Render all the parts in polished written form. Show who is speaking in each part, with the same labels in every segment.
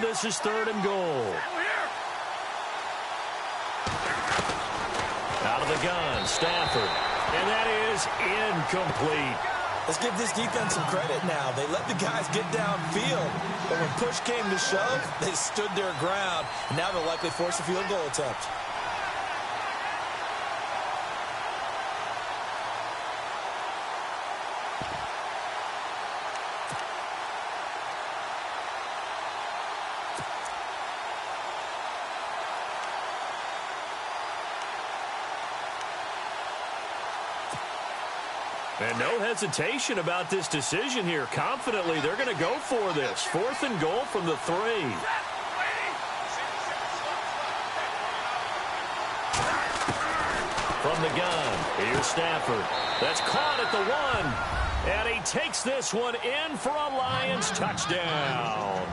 Speaker 1: this is 3rd and goal. Out of the gun, Stafford. And that is incomplete.
Speaker 2: Let's give this defense some credit now. They let the guys get downfield. But when push came to shove, they stood their ground. And now they'll likely force a field goal attempt.
Speaker 1: And no hesitation about this decision here. Confidently, they're going to go for this. 4th and goal from the 3. From the gun, here's Stafford. That's caught at the 1. And he takes this one in for a Lions touchdown.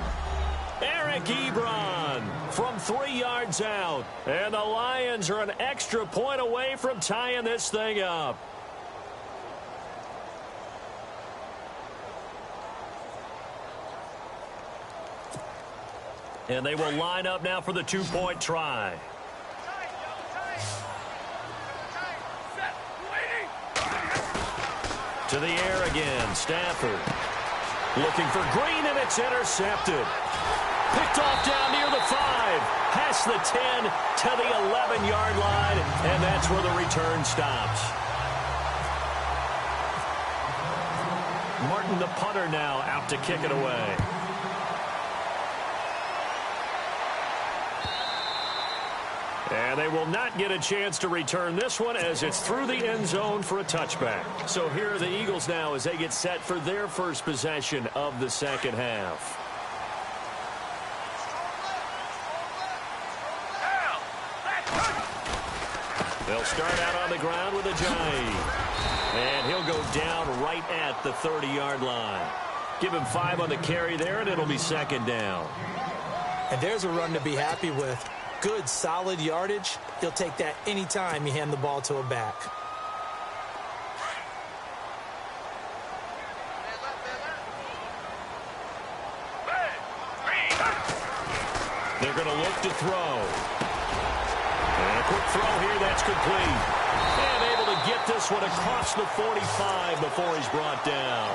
Speaker 1: Eric Ebron from 3 yards out. And the Lions are an extra point away from tying this thing up. And they will line up now for the 2-point try. To the air again, Stafford. Looking for Green, and it's intercepted. Picked off down near the 5. Past the 10 to the 11-yard line, and that's where the return stops. Martin, the punter, now out to kick it away. And they will not get a chance to return this one as it's through the end zone for a touchback. So here are the Eagles now as they get set for their first possession of the second half. They'll start out on the ground with Ajayi. And he'll go down right at the 30-yard line. Give him 5 on the carry there, and it'll be 2nd down.
Speaker 2: And there's a run to be happy with. Good, solid yardage. He'll take that anytime you hand the ball to a back.
Speaker 1: They're going to look to throw. And a quick throw here, that's complete. And able to get this one across the 45 before he's brought down.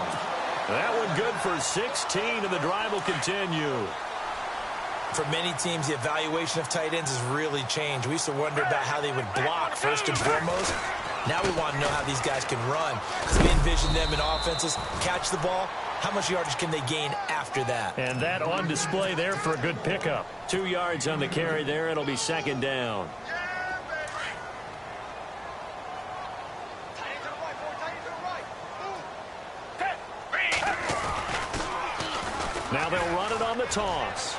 Speaker 1: That one good for 16, and the drive will continue.
Speaker 2: For many teams, the evaluation of tight ends has really changed. We used to wonder about how they would block first and foremost. Now we want to know how these guys can run. Because we envision them in offenses, catch the ball, how much yardage can they gain after that?
Speaker 1: And that on display there for a good pickup. 2 yards on the carry there. It'll be 2nd down. Now they'll run it on the toss.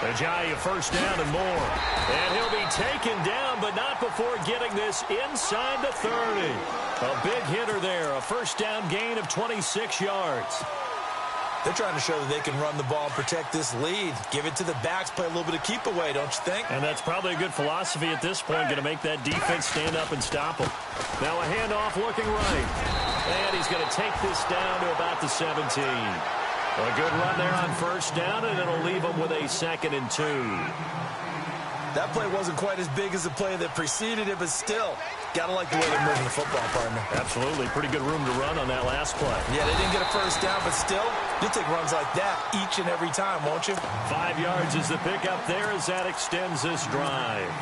Speaker 1: Ajayi, 1st down and more. And he'll be taken down, but not before getting this inside the 30. A big hitter there, a 1st down gain of 26 yards.
Speaker 2: They're trying to show that they can run the ball and protect this lead. Give it to the backs, play a little bit of keep away, don't you think?
Speaker 1: And that's probably a good philosophy at this point, going to make that defense stand up and stop them. Now a handoff looking right. And he's going to take this down to about the 17. A good run there on 1st down, and it'll leave them with a 2nd and 2.
Speaker 2: That play wasn't quite as big as the play that preceded it, but still, got to like the way they're moving the football, partner.
Speaker 1: Absolutely. Pretty good room to run on that last play.
Speaker 2: Yeah, they didn't get a 1st down, but still, you'll take runs like that each and every time, won't you?
Speaker 1: 5 yards is the pickup there as that extends this drive.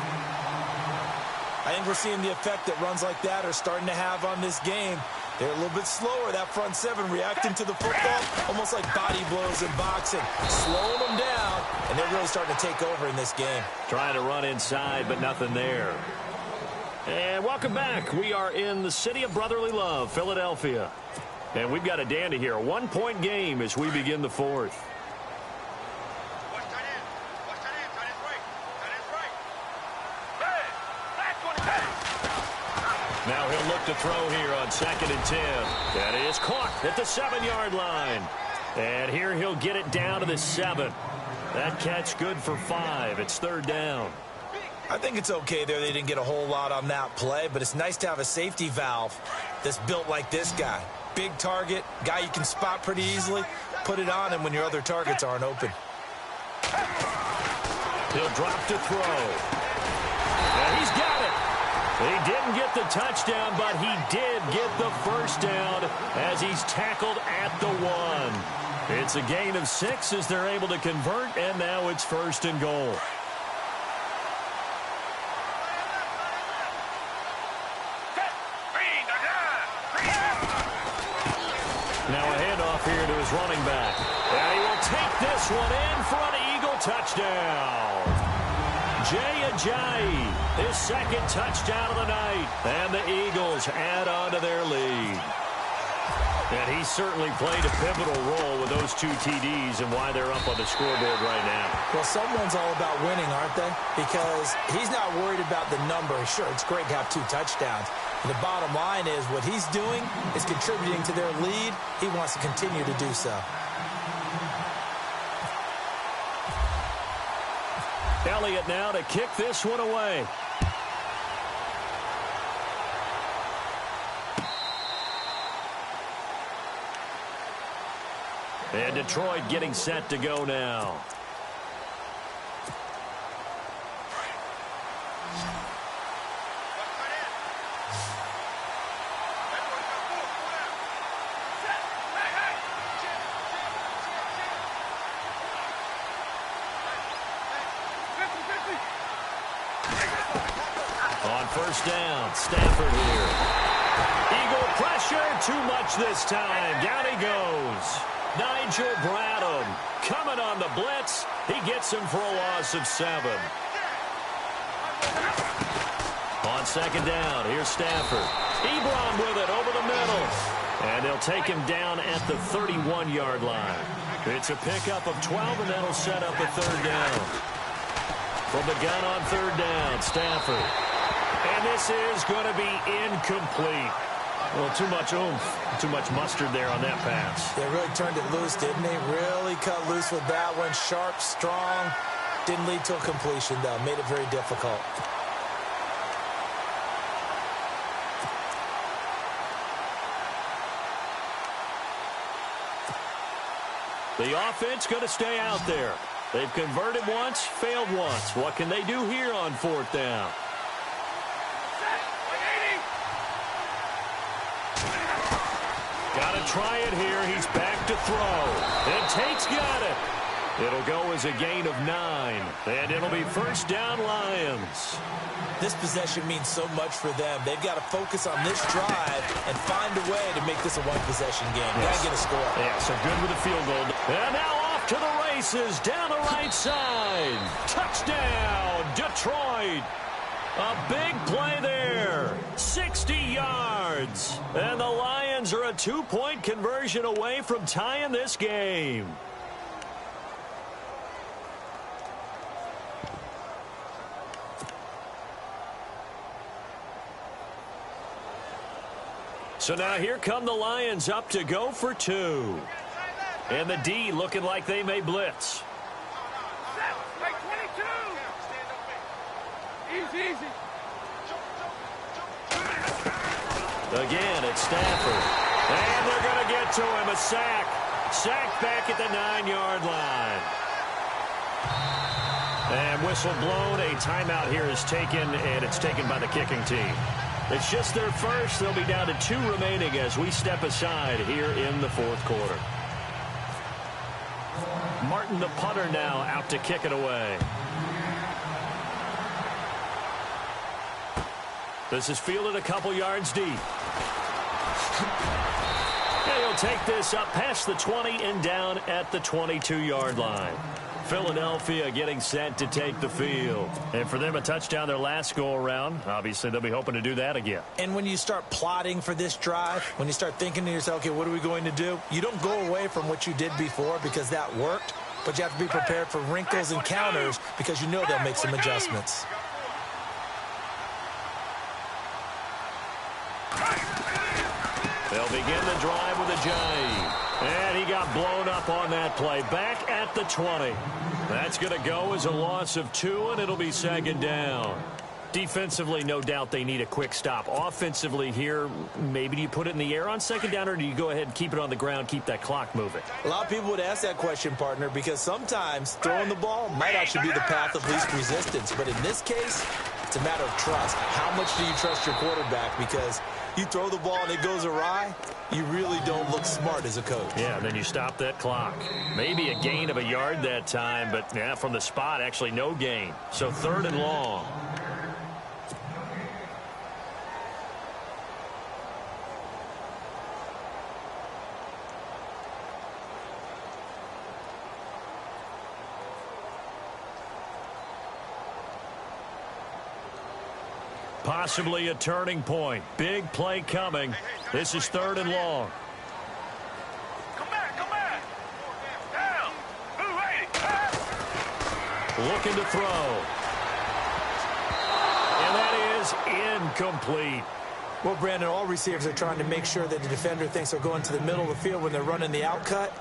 Speaker 2: I think we're seeing the effect that runs like that are starting to have on this game. They're a little bit slower, that front 7, reacting to the football, almost like body blows in boxing, slowing them down, and they're really starting to take over in this game.
Speaker 1: Trying to run inside, but nothing there. And welcome back. We are in the city of brotherly love, Philadelphia. And we've got a dandy here, a 1-point game as we begin the 4th. Now he'll look to throw here on 2nd and 10. That is caught at the 7-yard line. And here he'll get it down to the 7. That catch good for 5. It's 3rd down.
Speaker 2: I think it's okay there. They didn't get a whole lot on that play, but it's nice to have a safety valve that's built like this guy. Big target, guy you can spot pretty easily. Put it on him when your other targets aren't open.
Speaker 1: He'll drop to throw. And he's got it. He didn't get the touchdown, but he did get the first down as he's tackled at the 1. It's a gain of 6 as they're able to convert, and now it's 1st and goal. Now a handoff here to his running back. And he will take this one in for an Eagle touchdown. Jay Ajayi, his 2nd touchdown of the night. And the Eagles add on to their lead. And he certainly played a pivotal role with those 2 TDs and why they're up on the scoreboard right now.
Speaker 2: Well, someone's all about winning, aren't they? Because he's not worried about the number. Sure, it's great to have 2 touchdowns. The bottom line is what he's doing is contributing to their lead. He wants to continue to do so.
Speaker 1: Elliott now to kick this one away. And Detroit getting set to go now. On 1st down, Stafford here. Eagle pressure, too much this time. Down he goes. Nigel Bradham coming on the blitz. He gets him for a loss of 7. On 2nd down, here's Stafford. Ebron with it over the middle. And they'll take him down at the 31-yard line. It's a pickup of 12, and that'll set up a 3rd down. From the gun on 3rd down, Stafford. And this is going to be incomplete. Well, too much oomph, too much mustard there on that pass.
Speaker 2: They really turned it loose, didn't they? Really cut loose with that one. Sharp, strong. Didn't lead to a completion, though. Made it very difficult.
Speaker 1: The offense going to stay out there. They've converted once, failed once. What can they do here on 4th down? Got to try it here. He's back to throw. And Tate's got it. It'll go as a gain of 9. And it'll be 1st down Lions.
Speaker 2: This possession means so much for them. They've got to focus on this drive and find a way to make this a one-possession game. Got to get a score.
Speaker 1: Yeah, so good with the field goal. And now off to the races down the right side. Touchdown, Detroit. A big play there. 60 yards. And the Lions are a 2-point conversion away from tying this game. So now here come the Lions up to go for 2. And the D looking like they may blitz.
Speaker 3: Easy.
Speaker 1: Again, it's Stafford. And they're going to get to him. A sack. Sacked back at the 9-yard line. And whistle blown. A timeout here is taken, and it's taken by the kicking team. It's just their first. They'll be down to 2 remaining as we step aside here in the 4th quarter. Martin, the punter, now out to kick it away. This is fielded a couple yards deep. And he'll take this up past the 20 and down at the 22-yard line. Philadelphia getting set to take the field. And for them, a touchdown their last go-around. Obviously, they'll be hoping to do that again.
Speaker 2: And when you start plotting for this drive, when you start thinking to yourself, okay, what are we going to do? You don't go away from what you did before because that worked, but you have to be prepared for wrinkles and counters because you know they'll make some adjustments.
Speaker 1: They'll begin the drive with Ajayi. And he got blown up on that play. Back at the 20. That's going to go as a loss of 2, and it'll be 2nd down. Defensively, no doubt they need a quick stop. Offensively here, maybe do you put it in the air on second down, or do you go ahead and keep it on the ground, keep that clock moving?
Speaker 2: A lot of people would ask that question, partner, because sometimes throwing the ball might actually be the path of least resistance. But in this case, it's a matter of trust. How much do you trust your quarterback? Because you throw the ball and it goes awry, you really don't look smart as a coach.
Speaker 1: Yeah, and then you stop that clock. Maybe a gain of a yard that time, but yeah, from the spot, actually no gain. So 3rd and long. Possibly a turning point. Big play coming. This is 3rd and long.
Speaker 3: Come back. Down. Move,
Speaker 1: Looking to throw. And that is incomplete.
Speaker 2: Well, Brandon, all receivers are trying to make sure that the defender thinks they're going to the middle of the field when they're running the outcut.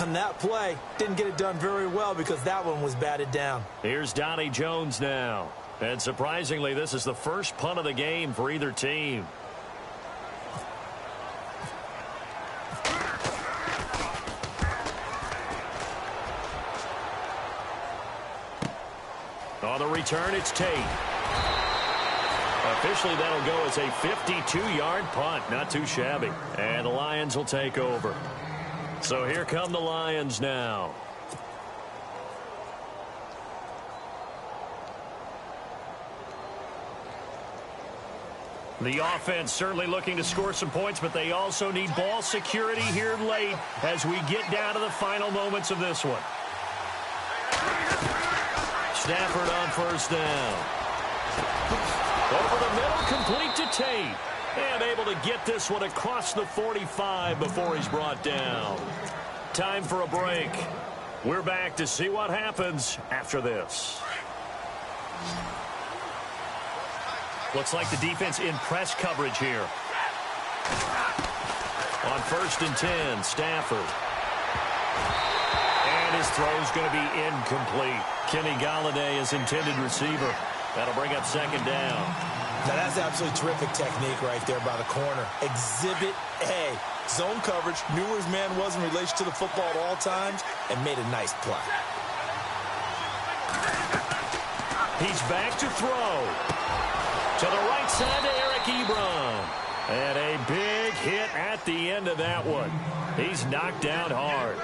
Speaker 2: On that play, didn't get it done very well because that one was batted down.
Speaker 1: Here's Donnie Jones now. And surprisingly, this is the first punt of the game for either team. On the return, it's Tate. Officially, that'll go as a 52-yard punt. Not too shabby. And the Lions will take over. So here come the Lions now. The offense certainly looking to score some points, but they also need ball security here late as we get down to the final moments of this one. Stafford on 1st down. Over the middle, complete to Tate. And able to get this one across the 45 before he's brought down. Time for a break. We're back to see what happens after this. Looks like the defense in press coverage here. On 1st and 10, Stafford. And his throw's going to be incomplete. Kenny Golladay is intended receiver. That'll bring up 2nd down.
Speaker 2: Now, that's absolutely terrific technique right there by the corner. Exhibit A. Zone coverage, knew where his man was in relation to the football at all times, and made a nice play.
Speaker 1: He's back to throw. To the right side to Eric Ebron. And a big hit at the end of that one. He's knocked down hard.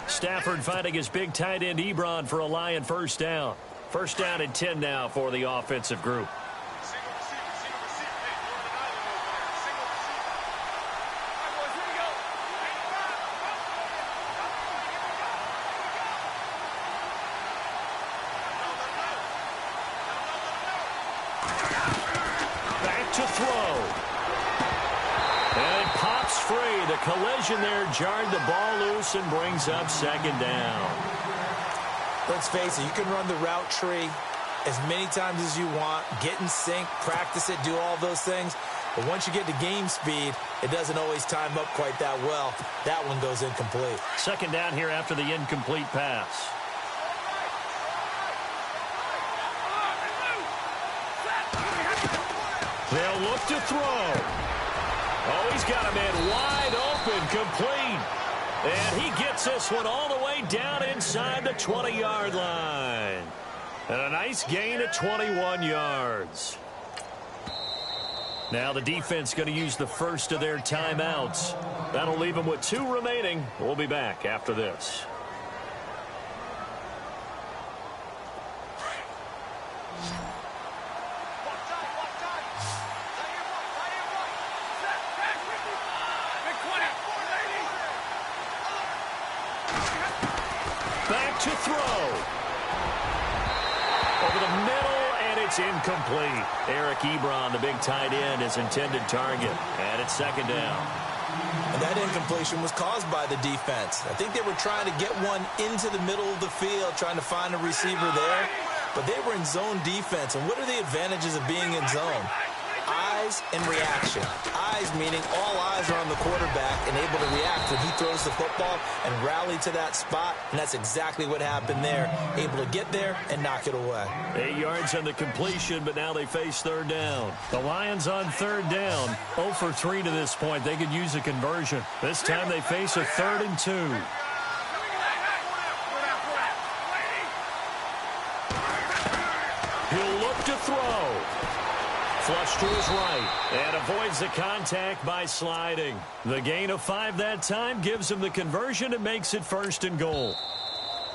Speaker 1: Stafford finding his big tight end Ebron for a Lion 1st down. 1st down and 10 now for the offensive group. To throw. And it pops free. The collision there jarred the ball loose and brings up 2nd down.
Speaker 2: Let's face it, you can run the route tree as many times as you want, get in sync, practice it, do all those things. But once you get to game speed, it doesn't always time up quite that well. That one goes incomplete.
Speaker 1: 2nd down here after the incomplete pass. They'll look to throw. Oh, he's got a man wide open, complete. And he gets this one all the way down inside the 20-yard line. And a nice gain of 21 yards. Now the defense going to use the first of their timeouts. That'll leave them with 2 remaining. We'll be back after this. Back to throw. Over the middle, and it's incomplete. Eric Ebron, the big tight end, is intended target. And it's 2nd down.
Speaker 2: And that incompletion was caused by the defense. I think they were trying to get one into the middle of the field, trying to find a receiver there. But they were in zone defense. And what are the advantages of being in zone? eyes and reaction. Eyes meaning all eyes are on the quarterback and able to react when he throws the football and rally to that spot, and that's exactly what happened there. Able to get there and knock it away.
Speaker 1: 8 yards on the completion, but now they face third down. The Lions on third down, 0 for 3 to this point. They could use a conversion. This time they face a 3rd and 2. He'll look to throw. Flush to his right and avoids the contact by sliding. The gain of 5 that time gives him the conversion and makes it 1st and goal.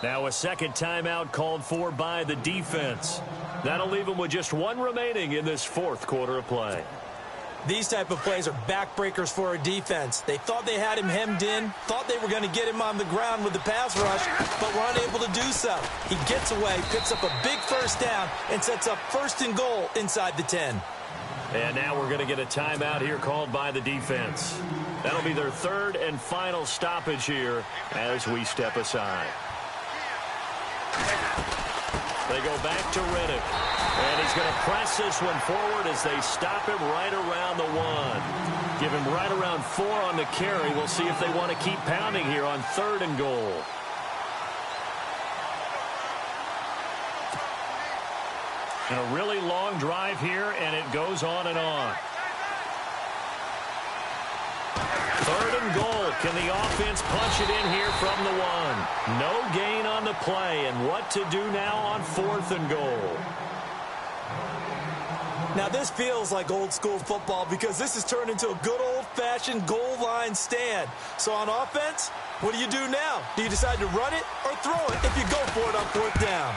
Speaker 1: Now a second timeout called for by the defense. That'll leave him with just 1 remaining in this 4th quarter of play.
Speaker 2: These type of plays are backbreakers for a defense. They thought they had him hemmed in, thought they were going to get him on the ground with the pass rush, but were unable to do so. He gets away, picks up a big 1st down, and sets up 1st and goal inside the 10.
Speaker 1: And now we're going to get a timeout here called by the defense. That'll be their 3rd and final stoppage here as we step aside. They go back to Riddick. And he's going to press this one forward as they stop him right around the 1. Give him right around 4 on the carry. We'll see if they want to keep pounding here on 3rd and goal. And a really long drive here, and it goes on and on. 3rd and goal. Can the offense punch it in here from the 1? No gain on the play, and what to do now on 4th and goal?
Speaker 2: Now, this feels like old-school football because this has turned into a good old-fashioned goal line stand. So on offense, what do you do now? Do you decide to run it or throw it if you go for it on 4th down?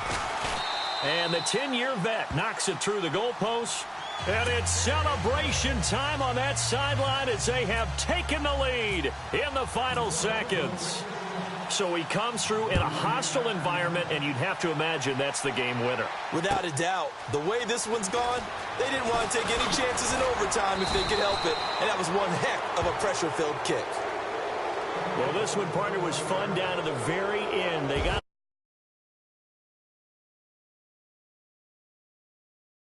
Speaker 1: And the 10-year vet knocks it through the goalpost. And it's celebration time on that sideline as they have taken the lead in the final seconds. So he comes through in a hostile environment, and you'd have to imagine that's the game winner.
Speaker 2: Without a doubt. The way this one's gone, they didn't want to take any chances in overtime if they could help it. And that was one heck of a pressure-filled kick.
Speaker 1: Well, this one, partner, was fun down to the very end. They got